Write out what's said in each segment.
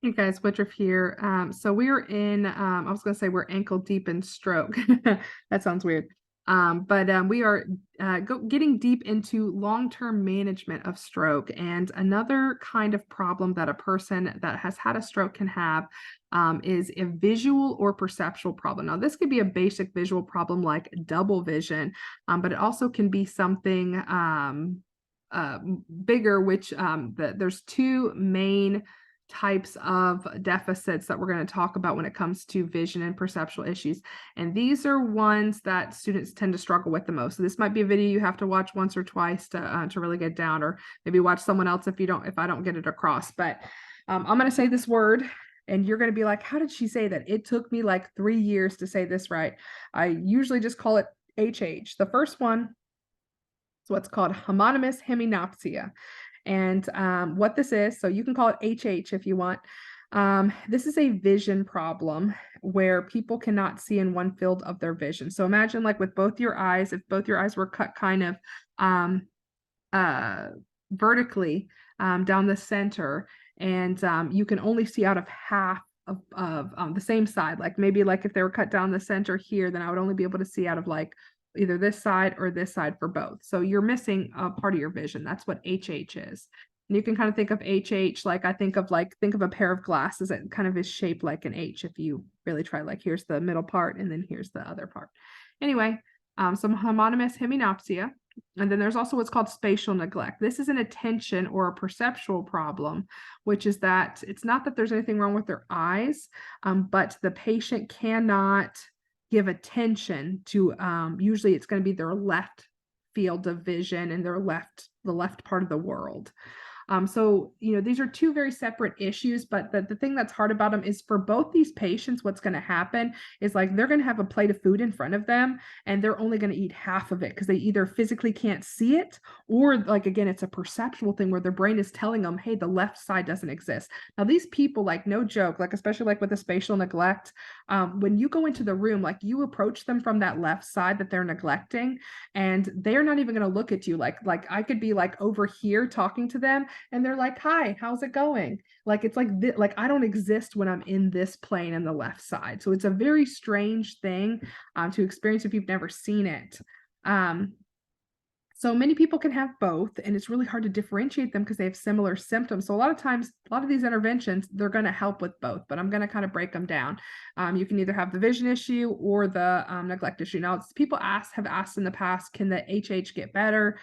Hey guys, Woodruff here. So we are in, I was going to say we're ankle deep in stroke. That sounds weird. But we are getting deep into long-term management of stroke. And another kind of problem that a person that has had a stroke can have is a visual or perceptual problem. Now, this could be a basic visual problem like double vision, but it also can be something bigger, which there's two main types of deficits that we're going to talk about when it comes to vision and perceptual issues. And these are ones that students tend to struggle with the most. So this might be a video you have to watch once or twice to really get down, or maybe watch someone else if I don't get it across. But I'm going to say this word and you're going to be like, how did she say that? It took me like 3 years to say this right. I usually just call it HH. The first one is what's called homonymous heminopsia. And what this is, so you can call it HH if you want. This is a vision problem where people cannot see in one field of their vision. So imagine like with both your eyes, if both your eyes were cut kind of um, uh, vertically down the center, and you can only see out of half of the same side. Like maybe like if they were cut down the center here, then I would only be able to see out of like either this side or this side for both. So you're missing a part of your vision. That's what HH is. And you can kind of think of HH like think of a pair of glasses that kind of is shaped like an H if you really try. Like here's the middle part and then here's the other part. Anyway, some homonymous heminopsia. And then there's also what's called spatial neglect. This is an attention or a perceptual problem, which is that it's not that there's anything wrong with their eyes, but the patient cannot give attention to, usually it's going to be their left field of vision and the left part of the world. So, these are two very separate issues, but the thing that's hard about them is for both these patients, what's going to happen is like they're going to have a plate of food in front of them and they're only going to eat half of it because they either physically can't see it or, like, again, it's a perceptual thing where their brain is telling them, hey, the left side doesn't exist. Now, these people, like, no joke, like, especially like with the spatial neglect, when you go into the room, like, you approach them from that left side that they're neglecting, and they're not even going to look at you. Like I could be like over here talking to them and they're like, hi, how's it going? Like it's like I don't exist when I'm in this plane on the left side. So it's a very strange thing to experience if you've never seen it. um, so many people can have both, and it's really hard to differentiate them because they have similar symptoms. So a lot of times, a lot of these interventions, they're going to help with both, but I'm going to kind of break them down. You can either have the vision issue or the neglect issue. Now, people have asked in the past, can the HH get better?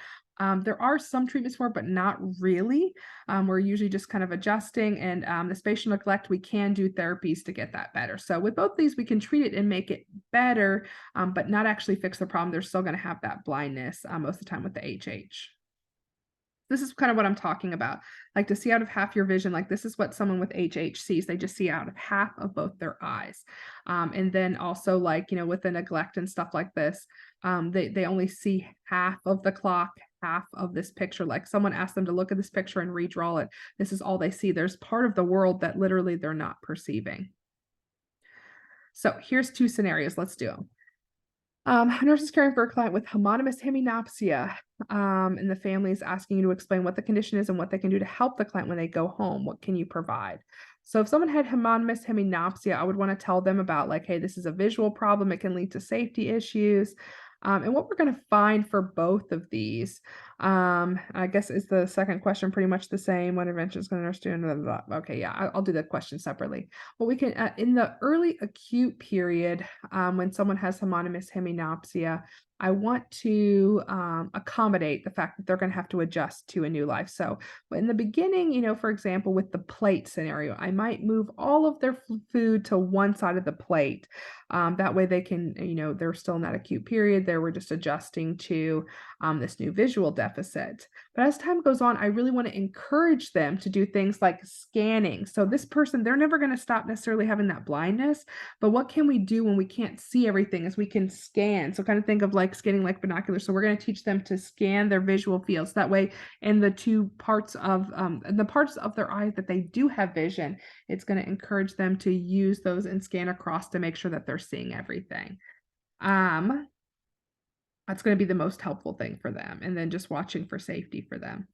There are some treatments for it, but not really. We're usually just kind of adjusting, and the spatial neglect, we can do therapies to get that better. So with both these, we can treat it and make it better, but not actually fix the problem. They're still going to have that blindness most of the time with the HH. This is kind of what I'm talking about. Like to see out of half your vision, like this is what someone with HH sees. They just see out of half of both their eyes. And then also like, with the neglect and stuff like this, they only see half of the clock, half of this picture. Like someone asked them to look at this picture and redraw it. This is all they see. There's part of the world that literally they're not perceiving. So here's two scenarios. Let's do them. A nurse is caring for a client with homonymous heminopsia, and the family is asking you to explain what the condition is and what they can do to help the client when they go home. What can you provide? So if someone had homonymous heminopsia, I would want to tell them about like, hey, this is a visual problem. It can lead to safety issues. And what we're going to find for both of these, I guess is the second question pretty much the same. What intervention is going to nurse do? Okay, yeah, I'll do that question separately. Well, we can, in the early acute period, when someone has homonymous heminopsia, I want to accommodate the fact that they're going to have to adjust to a new life. So in the beginning, for example, with the plate scenario, I might move all of their food to one side of the plate. That way they can, they're still in that acute period. They were just adjusting to this new visual deficit. But as time goes on, I really want to encourage them to do things like scanning. So this person, they're never going to stop necessarily having that blindness, but what can we do when we can't see everything is we can scan. So kind of think of like scanning like binoculars. So we're going to teach them to scan their visual fields. That way, in the parts of their eye that they do have vision, it's going to encourage them to use those and scan across to make sure that they're seeing everything. That's going to be the most helpful thing for them. And then just watching for safety for them.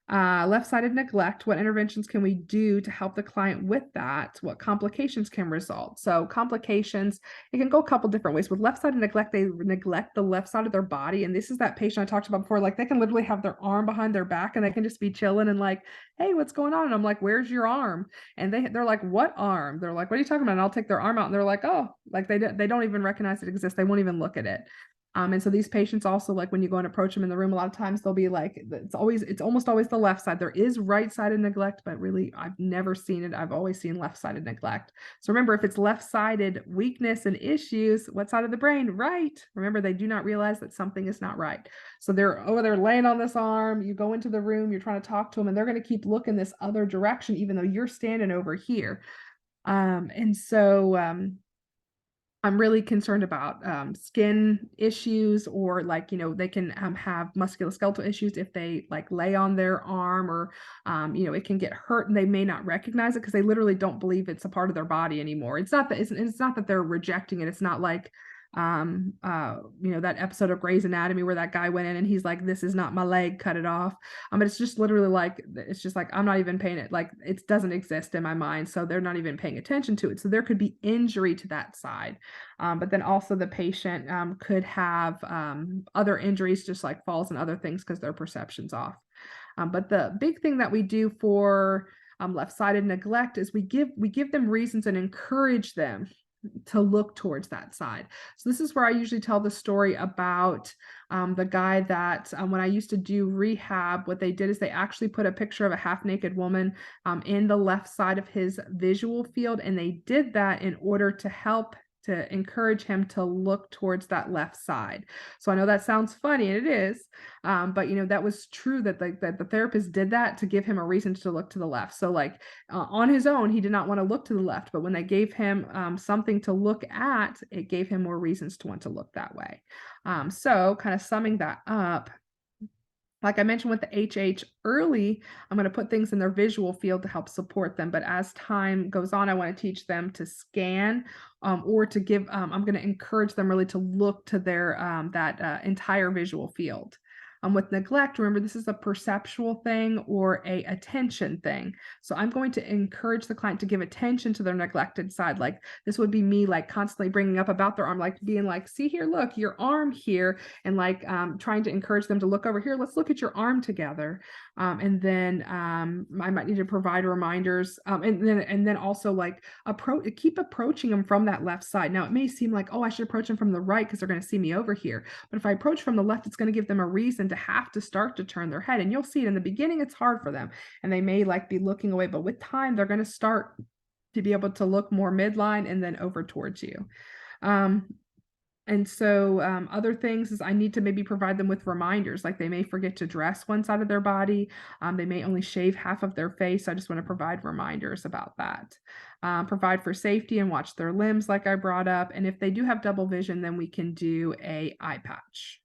Left-sided neglect, what interventions can we do to help the client with that? What complications can result? So complications, it can go a couple different ways. With left-sided neglect, they neglect the left side of their body. And this is that patient I talked about before, like they can literally have their arm behind their back and they can just be chilling and like, hey, what's going on? And I'm like, where's your arm? And they're like, what arm? They're like, what are you talking about? And I'll take their arm out and they're like, oh, like they don't even recognize it exists. They won't even look at it. And so these patients also, like when you go and approach them in the room, a lot of times they'll be like, it's almost always the left side. There is right-sided neglect, but really I've never seen it. I've always seen left-sided neglect. So remember, if it's left-sided weakness and issues, what side of the brain? Right. Remember, they do not realize that something is not right. So they're laying on this arm, you go into the room, you're trying to talk to them, and they're going to keep looking this other direction, even though you're standing over here. I'm really concerned about skin issues, or like, they can have musculoskeletal issues if they like lay on their arm, or, it can get hurt and they may not recognize it because they literally don't believe it's a part of their body anymore. It's not that they're rejecting it. It's not like, that episode of Grey's Anatomy where that guy went in and he's like, this is not my leg, cut it off. But it's just literally like, it's just like, I'm not even paying it. Like it doesn't exist in my mind. So they're not even paying attention to it. So there could be injury to that side. But then also the patient could have other injuries, just like falls and other things, because their perception's off. But the big thing that we do for left-sided neglect is we give them reasons and encourage them to look towards that side. So this is where I usually tell the story about the guy that when I used to do rehab, what they did is they actually put a picture of a half-naked woman in the left side of his visual field, and they did that in order to help to encourage him to look towards that left side. So I know that sounds funny, and it is, but that was true, that the therapist did that to give him a reason to look to the left. So like on his own, he did not want to look to the left, but when they gave him something to look at, it gave him more reasons to want to look that way. So kind of summing that up, like I mentioned with the HH early, I'm going to put things in their visual field to help support them. But as time goes on, I want to teach them to scan or to give, I'm going to encourage them really to look to their that entire visual field. With neglect, remember, this is a perceptual thing or a attention thing. So I'm going to encourage the client to give attention to their neglected side. Like this would be me like constantly bringing up about their arm, like being like, see here, look, your arm here. And like trying to encourage them to look over here. Let's look at your arm together. And then I might need to provide reminders. And then also like keep approaching them from that left side. Now it may seem like, oh, I should approach them from the right because they're going to see me over here. But if I approach from the left, it's going to give them a reason to have to start to turn their head. And you'll see it in the beginning, it's hard for them. And they may like be looking away, but with time, they're going to start to be able to look more midline and then over towards you. And so other things is I need to maybe provide them with reminders, like they may forget to dress one side of their body. They may only shave half of their face. I just want to provide reminders about that. Provide for safety and watch their limbs like I brought up. And if they do have double vision, then we can do a eye patch.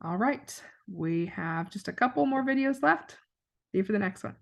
All right, we have just a couple more videos left. See you for the next one.